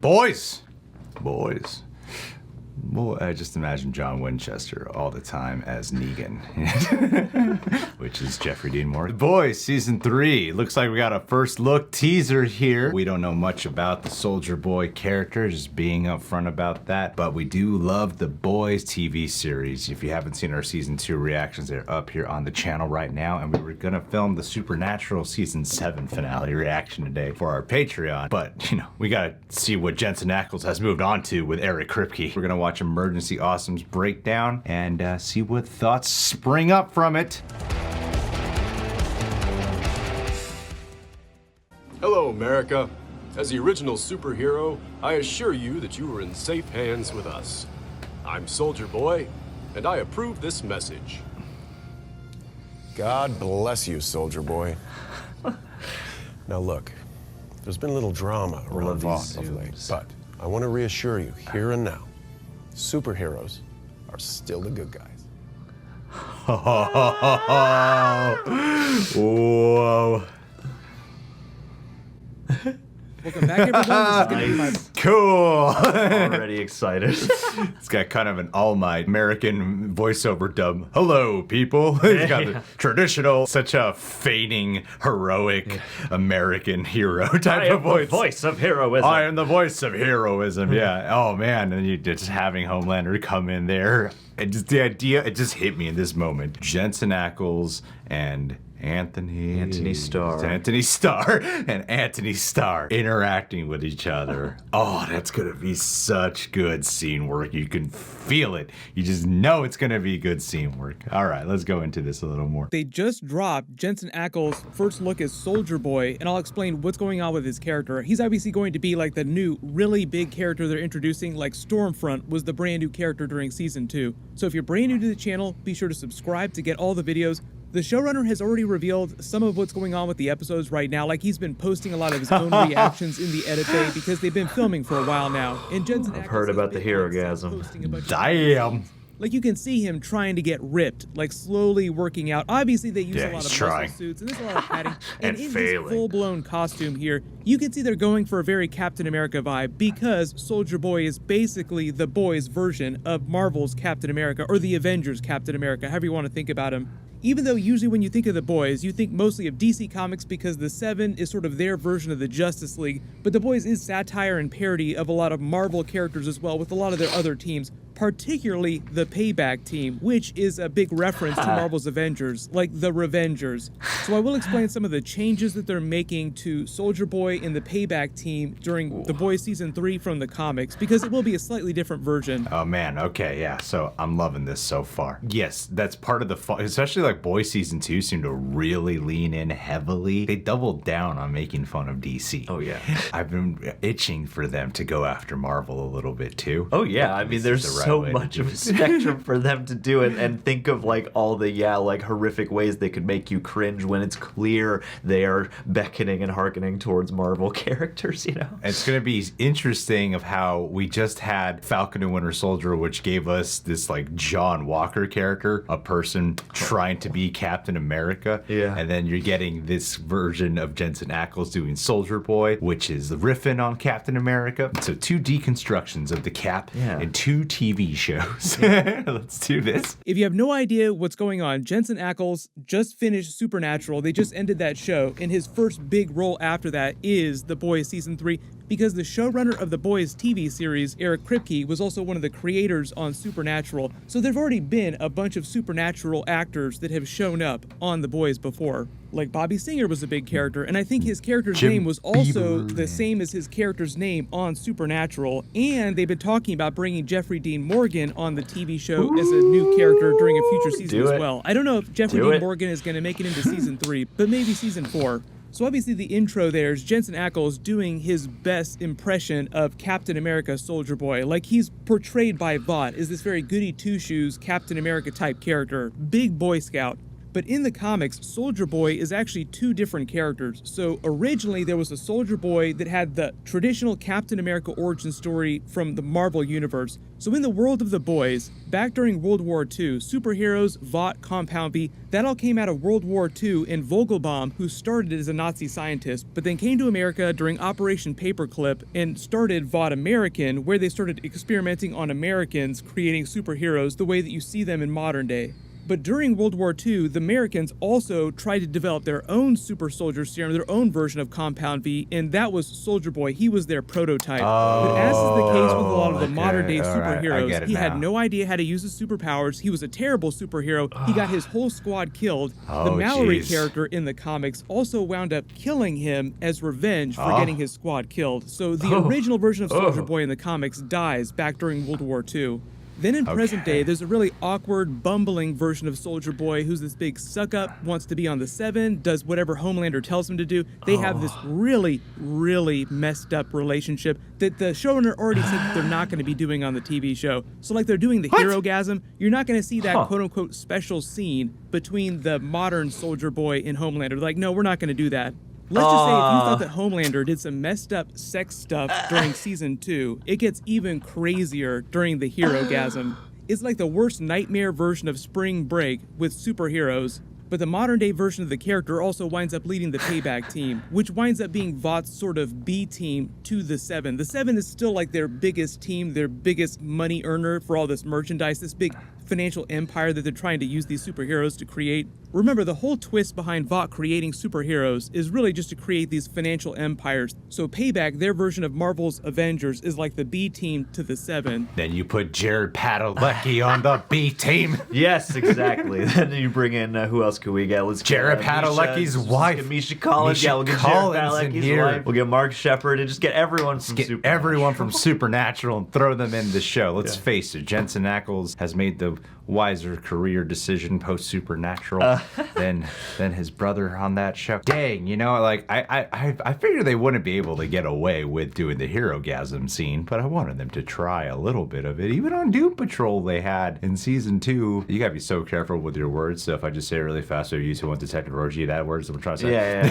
Boys! Boys. Boy, I just imagine John Winchester all the time as Negan, which is Jeffrey Dean Morgan. Boys, season 3. Looks like we got a first look teaser here. We don't know much about the Soldier Boy character, just being upfront about that. But we do love the Boys TV series. If you haven't seen our season 2 reactions, they're up here on the channel right now. And we were gonna film the Supernatural season 7 finale reaction today for our Patreon. But, you know, we gotta see what Jensen Ackles has moved on to with Eric Kripke. We're gonna watch Emergency Awesome's breakdown and see what thoughts spring up from it. Hello, America. As the original superhero, I assure you that you are in safe hands with us. I'm Soldier Boy, and I approve this message. God bless you, Soldier Boy. Now look, there's been a little drama around Vought of late, but I want to reassure you here and now, superheroes are still the good guys. Whoa. Welcome back, everyone. This is Nice. Cool. Already excited. It's got kind of an All Might American voiceover dub. Hello, people. It's got the traditional, such a feigning, heroic American hero type of voice. Voice of heroism. I am the voice of heroism. Yeah. Oh man, and you just having Homelander come in there. And just the idea, it just hit me in this moment. Jensen Ackles and Anthony Starr and Anthony Starr interacting with each other. Oh, that's gonna be such good scene work. You can feel it. You just know it's gonna be good scene work. All right, let's go into this a little more. They just dropped Jensen Ackles' first look as Soldier Boy, and I'll explain what's going on with his character. He's obviously going to be like the new, really big character they're introducing, like Stormfront was the brand new character during season 2. So if you're brand new to the channel, be sure to subscribe to get all the videos. The showrunner has already revealed some of what's going on with the episodes right now. Like, he's been posting a lot of his own reactions in the edit bay because they've been filming for a while now. And Jensen Ackles I've heard about the Herogasm. Damn. Like, you can see him trying to get ripped, like slowly working out. Obviously, they use a lot of trying. muscle suits, and there's a lot of padding. And in failing. his full-blown costume here, you can see they're going for a very Captain America vibe because Soldier Boy is basically the boys' version of Marvel's Captain America, or the Avengers' Captain America, however you want to think about him. Even though usually when you think of the boys, you think mostly of DC Comics because the Seven is sort of their version of the Justice League, but the boys is satire and parody of a lot of Marvel characters as well with a lot of their other teams, particularly the Payback team, which is a big reference to Marvel's Avengers, like the Revengers. So I will explain some of the changes that they're making to Soldier Boy and the Payback team during The Boys Season 3 from the comics, because it will be a slightly different version. Oh man, okay, yeah, so I'm loving this so far. Yes, that's part of the fun, especially like Boys Season 2 seemed to really lean in heavily. They doubled down on making fun of DC. Oh yeah. I've been itching for them to go after Marvel a little bit too. Oh yeah, I mean there's so much of a spectrum for them to do it, and think of like all the like horrific ways they could make you cringe when it's clear they are beckoning and hearkening towards Marvel characters, you know? It's gonna be interesting of how we just had Falcon and Winter Soldier, which gave us this like John Walker character, a person trying to be Captain America. Yeah. And then you're getting this version of Jensen Ackles doing Soldier Boy, which is riffing on Captain America. So 2 deconstructions of the Cap and 2 TV shows. Let's do this. If you have no idea what's going on, Jensen Ackles just finished Supernatural. They just ended that show, and his first big role after that is The Boys Season 3, because the showrunner of The Boys TV series, Eric Kripke, was also one of the creators on Supernatural. So there've already been a bunch of Supernatural actors that have shown up on The Boys before. Like Bobby Singer was a big character, and I think his character's name was also the same as his character's name on Supernatural. And they've been talking about bringing Jeffrey Dean Morgan on the TV show as a new character during a future season as well. I don't know if Jeffrey Dean Morgan is going to make it into season 3, but maybe season 4. So obviously the intro there is Jensen Ackles doing his best impression of Captain America Soldier Boy. Like, he's portrayed by Vought as this very goody two-shoes Captain America type character, big Boy Scout. But in the comics, Soldier Boy is actually two different characters. So originally there was a Soldier Boy that had the traditional Captain America origin story from the Marvel Universe. So in the world of the boys, back during World War II, superheroes, Vought, Compound V, that all came out of World War II in Vogelbaum, who started as a Nazi scientist, but then came to America during Operation Paperclip and started Vought American, where they started experimenting on Americans, creating superheroes the way that you see them in modern day. But during World War II, the Americans also tried to develop their own super soldier serum, their own version of Compound V, and that was Soldier Boy. He was their prototype. But as is the case with a lot of the modern day superheroes, he had no idea how to use his superpowers. He was a terrible superhero. He got his whole squad killed. The Mallory character in the comics also wound up killing him as revenge for getting his squad killed. So the original version of Soldier Boy in the comics dies back during World War II. Then in present day, there's a really awkward, bumbling version of Soldier Boy who's this big suck-up, wants to be on the Seven, does whatever Homelander tells him to do. They have this really, really messed up relationship that the showrunner already said that they're not going to be doing on the TV show. So like they're doing the hero-gasm, you're not going to see that quote-unquote special scene between the modern Soldier Boy and Homelander. They're like, no, we're not going to do that. Let's just say if you thought that Homelander did some messed up sex stuff during season 2, it gets even crazier during the hero-gasm. It's like the worst nightmare version of Spring Break with superheroes, but the modern day version of the character also winds up leading the Payback team, which winds up being Vought's sort of B team to the Seven. The Seven is still like their biggest team, their biggest money earner for all this merchandise, this big financial empire that they're trying to use these superheroes to create. Remember, the whole twist behind Vought creating superheroes is really just to create these financial empires. So Payback, their version of Marvel's Avengers, is like the B team to the Seven. Then you put Jared Padalecki on the B team. Yes, exactly. Then you bring in, who else could we get? Let's get Jared Padalecki's wife. Let's get Misha Collins. Misha Yeah, we'll get Collins Jared in Padalecki's here. wife. We'll get Mark Shepard and just get everyone from Get Supernatural. everyone from Supernatural and throw them in the show. Let's face it, Jensen Ackles has made the wiser career decision post Supernatural than his brother on that show. Dang, you know, like I figured they wouldn't be able to get away with doing the hero-gasm scene, but I wanted them to try a little bit of it. Even on Doom Patrol they had in season 2. You gotta be so careful with your words, so if I just say it really fast, so you two want Detective Roji, that words I'm trying to say. Yeah.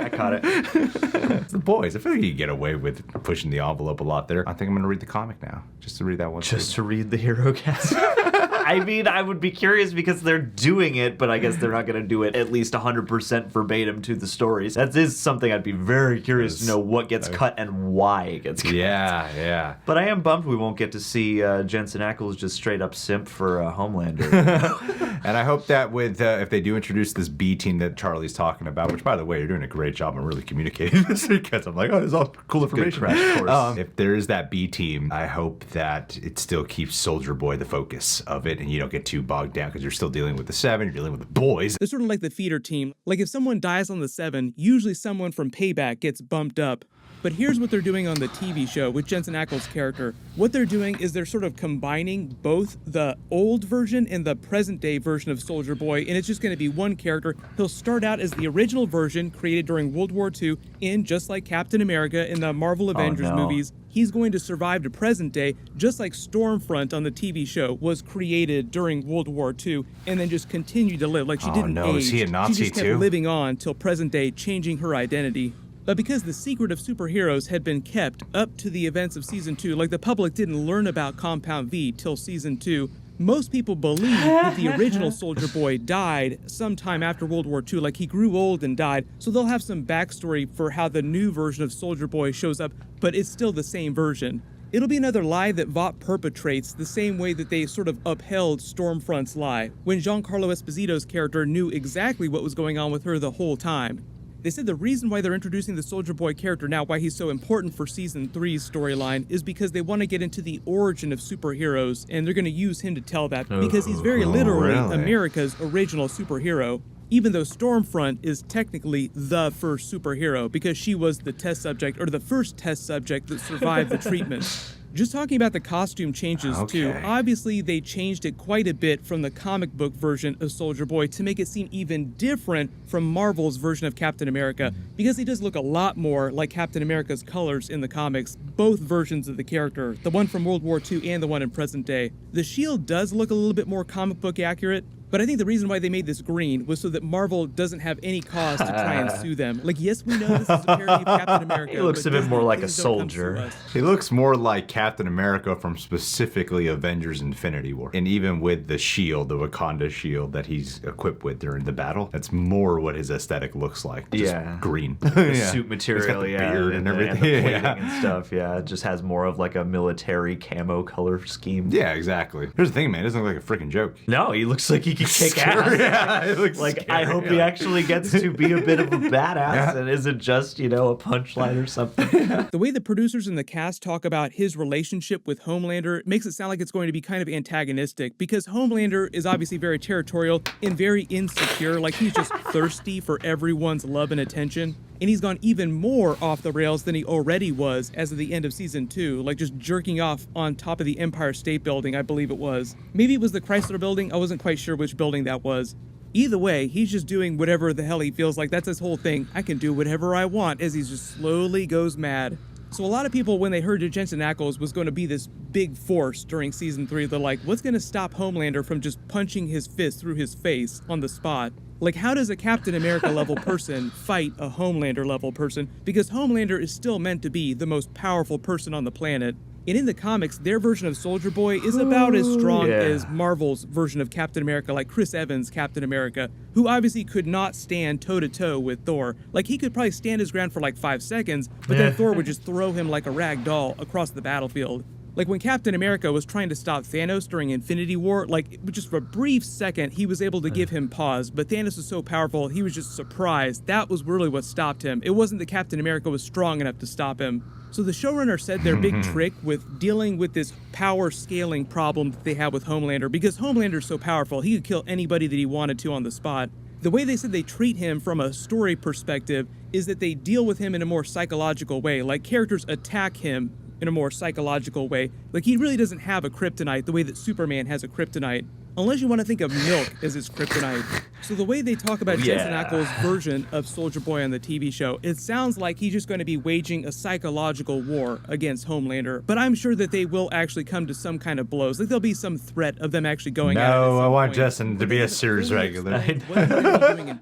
I caught it. It's the boys. I feel like you can get away with pushing the envelope a lot there. I think I'm gonna read the comic now, just to read that one. Just to read the hero cast. I mean, I would be curious because they're doing it, but I guess they're not going to do it at least 100% verbatim to the stories. That is something I'd be very curious to know what gets cut and why it gets cut. Yeah. But I am bummed we won't get to see Jensen Ackles just straight up simp for Homelander. And I hope that with if they do introduce this B team that Charlie's talking about, which by the way, you're doing a great job on really communicating this because I'm like, oh, this is all cool information. Good crash course. If there is that B team, I hope that it still keeps Soldier Boy the focus of it and you don't get too bogged down because you're still dealing with the Seven, you're dealing with the boys. They're sort of like the feeder team. Like if someone dies on the Seven, usually someone from Payback gets bumped up. But here's what they're doing on the TV show with Jensen Ackles' character. What they're doing is they're sort of combining both the old version and the present day version of Soldier Boy, and it's just going to be one character. He'll start out as the original version created during World War II, and just like Captain America in the Marvel Avengers movies, he's going to survive to present day, just like Stormfront on the TV show was created during World War II, and then just continued to live. Like she didn't age. Is he a Nazi she just kept too? living on till present day, changing her identity. But because the secret of superheroes had been kept up to the events of Season 2, like the public didn't learn about Compound V till Season 2, most people believe that the original Soldier Boy died sometime after World War II, like he grew old and died, so they'll have some backstory for how the new version of Soldier Boy shows up, but it's still the same version. It'll be another lie that Vought perpetrates the same way that they sort of upheld Stormfront's lie, when Giancarlo Esposito's character knew exactly what was going on with her the whole time. They said the reason why they're introducing the Soldier Boy character now, why he's so important for Season 3's storyline, is because they want to get into the origin of superheroes, and they're going to use him to tell that, because he's very literally America's original superhero, even though Stormfront is technically the first superhero, because she was the test subject, or the first test subject that survived the treatment. Just talking about the costume changes too, obviously they changed it quite a bit from the comic book version of Soldier Boy to make it seem even different from Marvel's version of Captain America, because he does look a lot more like Captain America's colors in the comics, both versions of the character, the one from World War II and the one in present day. The shield does look a little bit more comic book accurate, But I think the reason why they made this green was so that Marvel doesn't have any cause to try and sue them. Like, yes, we know this is a parody of Captain America. He looks but a bit Disney, more like a please don't come sue soldier. us. He looks more like Captain America from specifically Avengers Infinity War. And even with the shield, the Wakanda shield that he's equipped with during the battle, that's more what his aesthetic looks like. Just green. The Yeah. suit material, He's got the beard and everything. and the plating Yeah. and stuff. Yeah, it just has more of like a military camo color scheme. Yeah, exactly. Here's the thing, man. It doesn't look like a freaking joke. No, he looks like he could kick ass. Yeah, it looks Like, scary. I hope he actually gets to be a bit of a badass Yeah. and isn't just, a punchline or something. The way the producers and the cast talk about his relationship with Homelander makes it sound like it's going to be kind of antagonistic, because Homelander is obviously very territorial and very insecure, like he's just thirsty for everyone's love and attention. And he's gone even more off the rails than he already was as of the end of season 2, like just jerking off on top of the Empire State Building, I believe it was. Maybe it was the Chrysler Building, I wasn't quite sure which building that was. Either way, he's just doing whatever the hell he feels like. That's his whole thing. I can do whatever I want, as he just slowly goes mad. So a lot of people, when they heard that Jensen Ackles was going to be this big force during season 3, they're like, what's going to stop Homelander from just punching his fist through his face on the spot? Like, how does a Captain America level person fight a Homelander level person? Because Homelander is still meant to be the most powerful person on the planet. And in the comics, their version of Soldier Boy is about as strong as Marvel's version of Captain America, like Chris Evans' Captain America, who obviously could not stand toe-to-toe with Thor. Like, he could probably stand his ground for like 5 seconds, but then Thor would just throw him like a rag doll across the battlefield. Like, when Captain America was trying to stop Thanos during Infinity War, like, just for a brief second, he was able to give him pause, but Thanos was so powerful, he was just surprised. That was really what stopped him. It wasn't that Captain America was strong enough to stop him. So the showrunner said their big trick with dealing with this power scaling problem that they have with Homelander, because Homelander's so powerful, he could kill anybody that he wanted to on the spot. The way they said they treat him from a story perspective is that they deal with him in a more psychological way, like characters attack him in a more psychological way. Like, he really doesn't have a kryptonite the way that Superman has a kryptonite, unless you want to think of milk as his kryptonite. So the way they talk about Jensen Ackles' version of Soldier Boy on the TV show, it sounds like he's just going to be waging a psychological war against Homelander, but I'm sure that they will actually come to some kind of blows. Like, there'll be some threat of them actually going at it. No, at I some want point. Jensen to be a series regular.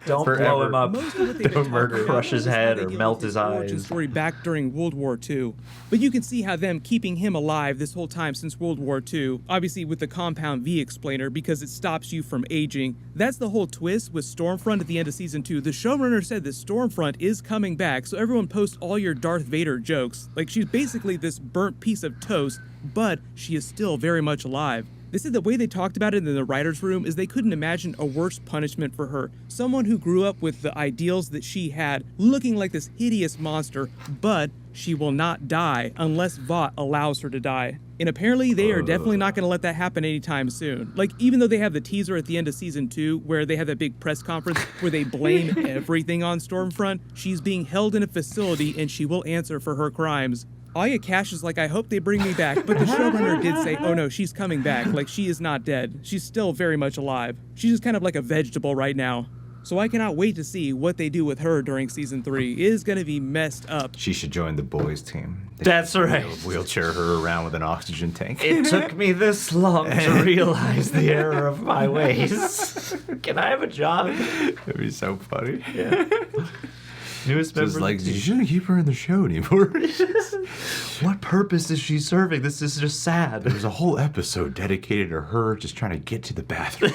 Don't Forever. blow him up. Most of what they've been Don't murder, talking crush about his is how head, they or deal melt with his origin eyes. story back during World War II. But you can see how them keeping him alive this whole time since World War II, obviously with the Compound V explainer, because it stops you from aging. That's the whole twist with Stormfront at the end of season 2. The showrunner said that Stormfront is coming back, so everyone post all your Darth Vader jokes. Like, she's basically this burnt piece of toast, but she is still very much alive. They said the way they talked about it in the writer's room is they couldn't imagine a worse punishment for her. Someone who grew up with the ideals that she had, looking like this hideous monster, but she will not die unless Vought allows her to die. And apparently they are definitely not going to let that happen anytime soon. Like, even though they have the teaser at the end of season 2 where they have that big press conference where they blame everything on Stormfront, she's being held in a facility and she will answer for her crimes. Aya Cash is like, I hope they bring me back, but the showrunner did say, oh no, she's coming back. Like, she is not dead. She's still very much alive. She's just kind of like a vegetable right now. So I cannot wait to see what they do with her during season 3. It is going to be messed up. She should join the boys team. They That's should right. Wheelchair her around with an oxygen tank. It took me this long to realize the error of my ways. Can I have a job? That'd be so funny. Newest member Just of like, the you team. shouldn't keep her in the show anymore. What purpose is she serving? This is just sad. There's a whole episode dedicated to her just trying to get to the bathroom.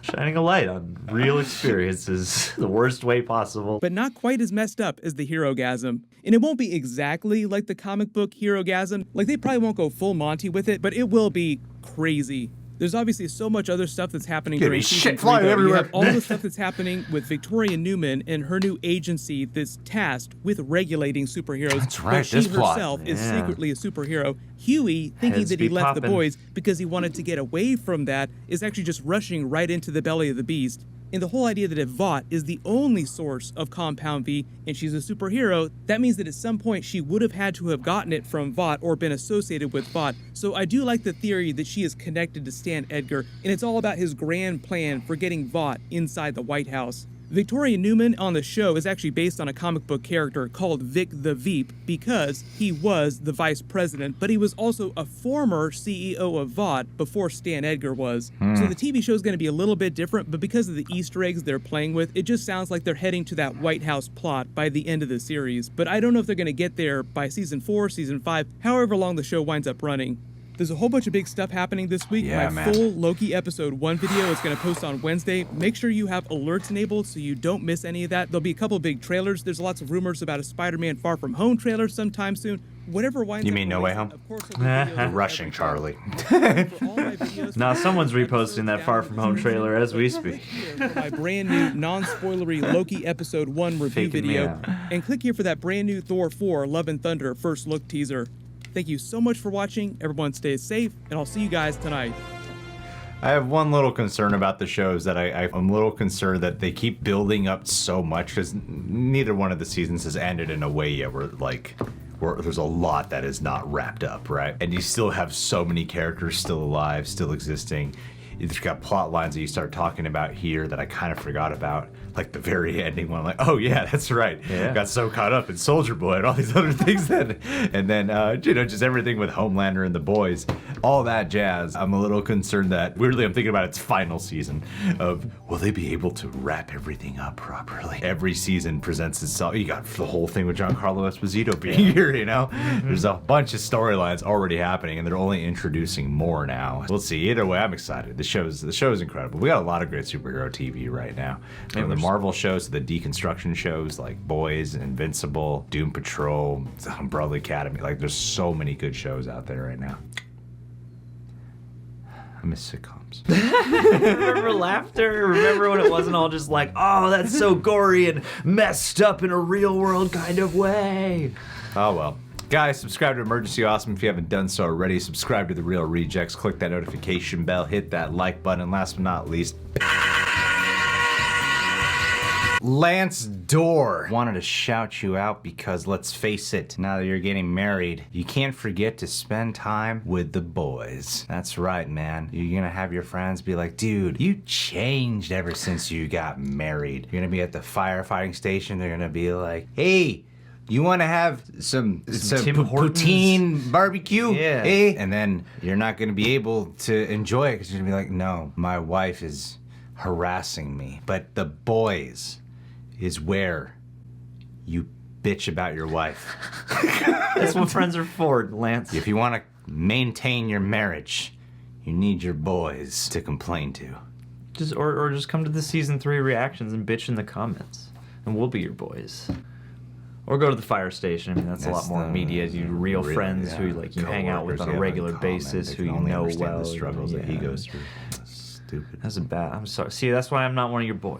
Shining a light on real experiences the worst way possible. But not quite as messed up as the Herogasm. And it won't be exactly like the comic book Herogasm. Like, they probably won't go full Monty with it, but it will be crazy. There's obviously so much other stuff that's happening Give during me season shit 3, flying though. You everywhere. have all the stuff that's happening with Victoria Newman and her new agency that's tasked with regulating superheroes. That's right, But she this plot. herself is Yeah. secretly a superhero. Huey, thinking Heads that he be left the poppin'. boys because he wanted to get away from that, is actually just rushing right into the belly of the beast. And the whole idea that if Vought is the only source of Compound V and she's a superhero, that means that at some point she would have had to have gotten it from Vought or been associated with Vought. So I do like the theory that she is connected to Stan Edgar, and it's all about his grand plan for getting Vought inside the White House. Victoria Newman on the show is actually based on a comic book character called Vic the Veep because he was the vice president, but he was also a former CEO of Vought before Stan Edgar was. So the TV show is going to be a little bit different, but because of the Easter eggs they're playing with, it just sounds like they're heading to that White House plot by the end of the series. But I don't know if they're going to get there by season 4, season 5, however long the show winds up running. There's a whole bunch of big stuff happening this week. Yeah, My man. full Loki episode 1 video is going to post on Wednesday. Make sure you have alerts enabled so you don't miss any of that. There'll be a couple big trailers. There's lots of rumors about a Spider-Man Far From Home trailer sometime soon. Whatever winds You up mean No Way releasing, Home? of course, there'll be videos Rushing every Charlie. For all my videos, Nah, someone's episodes reposting that down Far in the From Home description. trailer as we Click speak. here for my brand new non-spoilery Loki episode 1 review Faking me video. out. And click here for that brand new Thor 4 Love and Thunder first look teaser. Thank you so much for watching. Everyone stay safe, and I'll see you guys tonight. I have one little concern about the shows that I'm a little concerned that they keep building up so much because neither one of the seasons has ended in a way yet where there's a lot that is not wrapped up, right? And you still have so many characters still alive, still existing. You've got plot lines that you start talking about here that I kind of forgot about, like the very ending one. I'm like, oh yeah, that's right. Yeah. Got so caught up in Soldier Boy and all these other things and then just everything with Homelander and the boys, all that jazz. I'm a little concerned that weirdly I'm thinking about its final season of will they be able to wrap everything up properly? Every season presents itself. You got the whole thing with Giancarlo Esposito being here, you know. There's a bunch of storylines already happening, and they're only introducing more now. We'll see. Either way, I'm excited. The show is incredible. We got a lot of great superhero TV right now. From the Marvel shows to the deconstruction shows like Boys, Invincible, Doom Patrol, Umbrella Academy. Like there's so many good shows out there right now. I miss sitcoms. Remember laughter? Remember when it wasn't all just like, oh, that's so gory and messed up in a real world kind of way? Oh well. Guys, subscribe to Emergency Awesome if you haven't done so already. Subscribe to The Real Rejects. Click that notification bell. Hit that like button. And last but not least, Lance Dorr. Wanted to shout you out because let's face it, now that you're getting married, you can't forget to spend time with the boys. That's right, man. You're gonna have your friends be like, dude, you changed ever since you got married. You're gonna be at the firefighting station. They're gonna be like, hey, you want to have some Tim Hortons? poutine barbecue? Yeah. Eh? And then you're not going to be able to enjoy it because you're going to be like, no, my wife is harassing me. But the boys is where you bitch about your wife. That's what friends are for, Lance. If you want to maintain your marriage, you need your boys to complain to. Or just come to the season 3 reactions and bitch in the comments, and we'll be your boys. Or go to the fire station. I mean, that's a lot more media. You real friends who like you hang out with on a regular basis, who you know well. The struggles that he Yeah. goes through. Stupid. That's a bad. I'm sorry. See, that's why I'm not one of your boys.